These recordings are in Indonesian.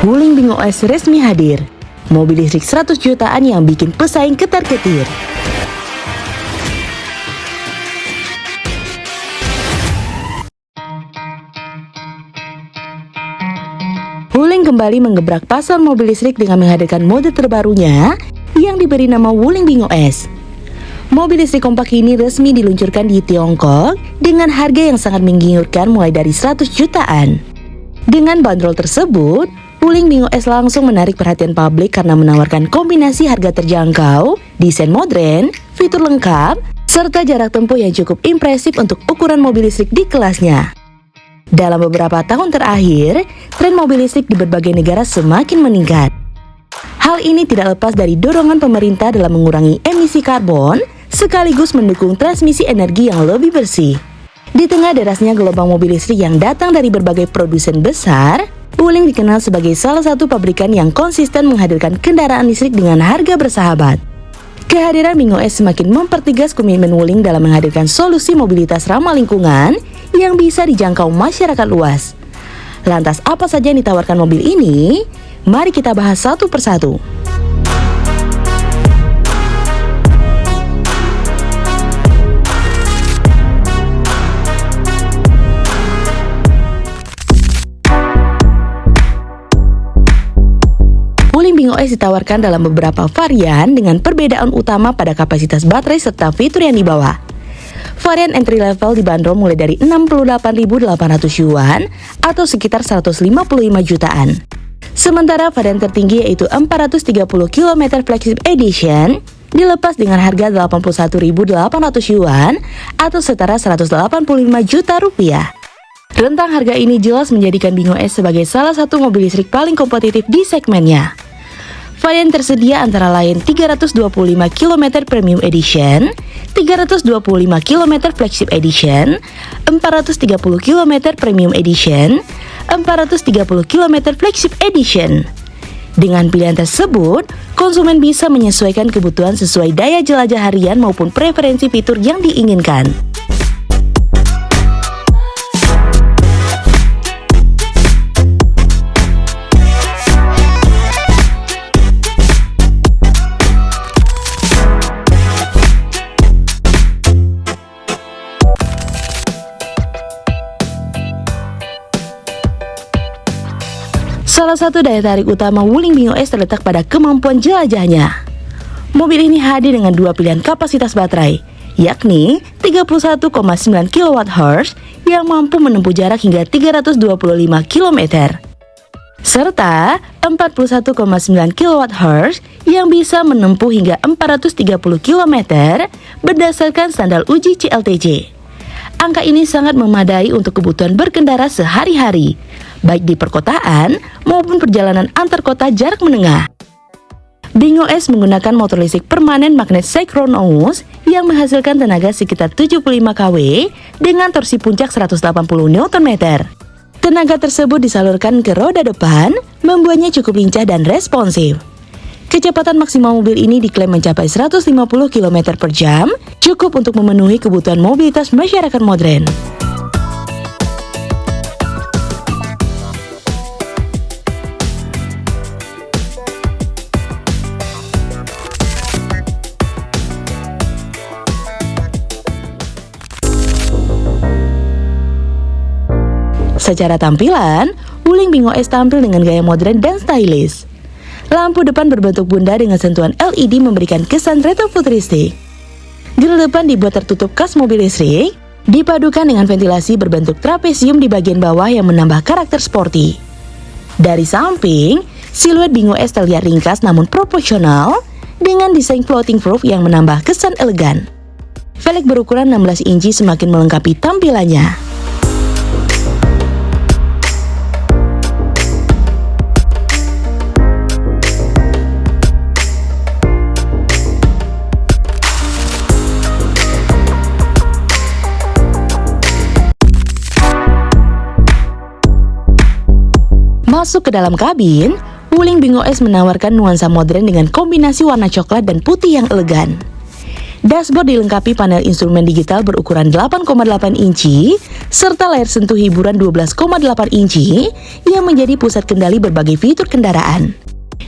Wuling Bing OS resmi hadir. Mobil listrik 100 jutaan yang bikin pesaing ketar-ketir. Wuling kembali menggebrak pasar mobil listrik dengan menghadirkan mode terbarunya yang diberi nama Wuling Bing OS. Mobil listrik kompak ini resmi diluncurkan di Tiongkok dengan harga yang sangat menggiurkan mulai dari 100 jutaan. Dengan bandrol tersebut, Wuling Bing OS langsung menarik perhatian publik karena menawarkan kombinasi harga terjangkau, desain modern, fitur lengkap, serta jarak tempuh yang cukup impresif untuk ukuran mobil listrik di kelasnya. Dalam beberapa tahun terakhir, tren mobil listrik di berbagai negara semakin meningkat. Hal ini tidak lepas dari dorongan pemerintah dalam mengurangi emisi karbon, sekaligus mendukung transmisi energi yang lebih bersih. Di tengah derasnya gelombang mobil listrik yang datang dari berbagai produsen besar, Wuling dikenal sebagai salah satu pabrikan yang konsisten menghadirkan kendaraan listrik dengan harga bersahabat. Kehadiran Bing OS semakin mempertegas komitmen Wuling dalam menghadirkan solusi mobilitas ramah lingkungan yang bisa dijangkau masyarakat luas. Lantas apa saja yang ditawarkan mobil ini? Mari kita bahas satu persatu. Wuling Bing OS ditawarkan dalam beberapa varian dengan perbedaan utama pada kapasitas baterai serta fitur yang dibawa. Varian entry level dibanderol mulai dari 68.800 yuan atau sekitar 155 jutaan. Sementara varian tertinggi yaitu 430 km Flagship Edition dilepas dengan harga 81.800 yuan atau setara 185 juta rupiah. Rentang harga ini jelas menjadikan Bing OS sebagai salah satu mobil listrik paling kompetitif di segmennya. Varian tersedia antara lain 325 km Premium Edition, 325 km Flagship Edition, 430 km Premium Edition, 430 km Flagship Edition. Dengan pilihan tersebut, konsumen bisa menyesuaikan kebutuhan sesuai daya jelajah harian maupun preferensi fitur yang diinginkan. Salah satu daya tarik utama Wuling Bing OS terletak pada kemampuan jelajahnya. Mobil ini hadir dengan dua pilihan kapasitas baterai, yakni 31,9 kWh yang mampu menempuh jarak hingga 325 km, serta 41,9 kWh yang bisa menempuh hingga 430 km berdasarkan standar uji CLTC. Angka ini sangat memadai untuk kebutuhan berkendara sehari-hari, baik di perkotaan maupun perjalanan antar kota jarak menengah. Bing OS menggunakan motor listrik permanen magnet Synchronous yang menghasilkan tenaga sekitar 75 kW dengan torsi puncak 180 Nm. Tenaga tersebut disalurkan ke roda depan, membuatnya cukup lincah dan responsif. Kecepatan maksimal mobil ini diklaim mencapai 150 km per jam, cukup untuk memenuhi kebutuhan mobilitas masyarakat modern. Secara tampilan, Wuling Bing OS tampil dengan gaya modern dan stylish. Lampu depan berbentuk bunda dengan sentuhan LED memberikan kesan retro futuristik. Grill depan dibuat tertutup khas mobil listrik, dipadukan dengan ventilasi berbentuk trapesium di bagian bawah yang menambah karakter sporty. Dari samping, siluet Bing OS terlihat ringkas namun proporsional dengan desain floating roof yang menambah kesan elegan. Velg berukuran 16 inci semakin melengkapi tampilannya. Masuk ke dalam kabin, Wuling Bing OS menawarkan nuansa modern dengan kombinasi warna coklat dan putih yang elegan. Dashboard dilengkapi panel instrumen digital berukuran 8,8 inci serta layar sentuh hiburan 12,8 inci yang menjadi pusat kendali berbagai fitur kendaraan.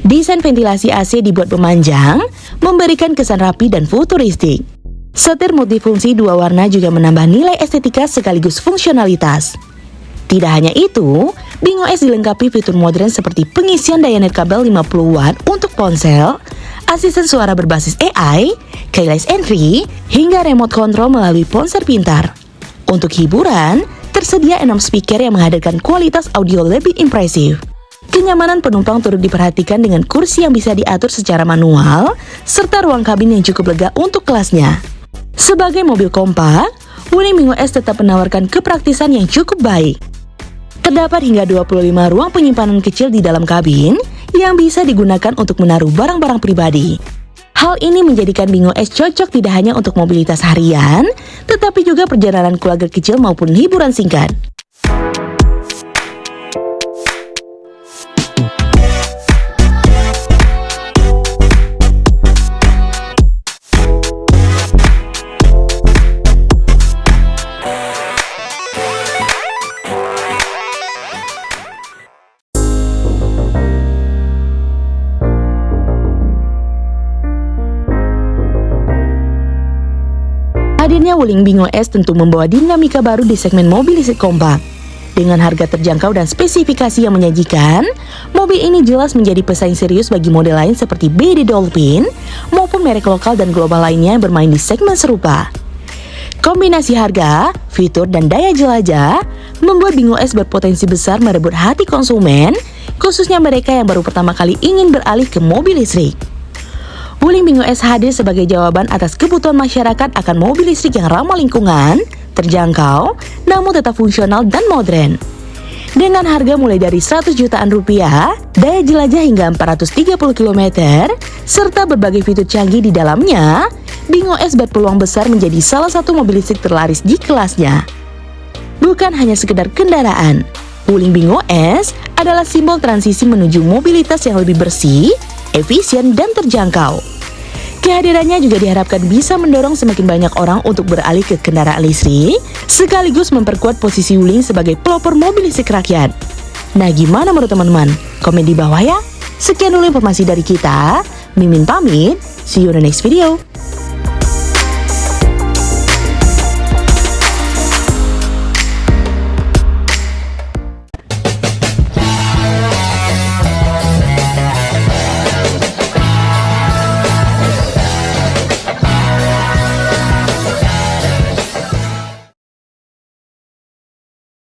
Desain ventilasi AC dibuat memanjang, memberikan kesan rapi dan futuristik. Setir multifungsi 2 warna juga menambah nilai estetika sekaligus fungsionalitas. Tidak hanya itu, BingOS dilengkapi fitur modern seperti pengisian daya nirkabel 50 watt untuk ponsel, asisten suara berbasis AI, keyless entry, hingga remote control melalui ponsel pintar. Untuk hiburan, tersedia 6 speaker yang menghadirkan kualitas audio lebih impresif. Kenyamanan penumpang turut diperhatikan dengan kursi yang bisa diatur secara manual, serta ruang kabin yang cukup lega untuk kelasnya. Sebagai mobil kompak, Wuling BingOS tetap menawarkan kepraktisan yang cukup baik. Terdapat hingga 25 ruang penyimpanan kecil di dalam kabin yang bisa digunakan untuk menaruh barang-barang pribadi. Hal ini menjadikan BingOS cocok tidak hanya untuk mobilitas harian, tetapi juga perjalanan keluarga kecil maupun hiburan singkat. Hadirnya Wuling BingOS tentu membawa dinamika baru di segmen mobil listrik kompak. Dengan harga terjangkau dan spesifikasi yang menyajikan, mobil ini jelas menjadi pesaing serius bagi model lain seperti BYD Dolphin maupun merek lokal dan global lainnya yang bermain di segmen serupa. Kombinasi harga, fitur, dan daya jelajah membuat BingOS berpotensi besar merebut hati konsumen, khususnya mereka yang baru pertama kali ingin beralih ke mobil listrik. Wuling BingOS hadir sebagai jawaban atas kebutuhan masyarakat akan mobil listrik yang ramah lingkungan, terjangkau, namun tetap fungsional dan modern. Dengan harga mulai dari 100 jutaan rupiah, daya jelajah hingga 430 km, serta berbagai fitur canggih di dalamnya, BingOS berpeluang besar menjadi salah satu mobil listrik terlaris di kelasnya. Bukan hanya sekedar kendaraan, Wuling BingOS adalah simbol transisi menuju mobilitas yang lebih bersih, efisien, dan terjangkau. Kehadirannya juga diharapkan bisa mendorong semakin banyak orang untuk beralih ke kendaraan listrik, sekaligus memperkuat posisi Wuling sebagai pelopor mobil listrik rakyat. Nah, gimana menurut teman-teman? Komen di bawah ya. Sekian dulu informasi dari kita. Mimin pamit, see you in the next video.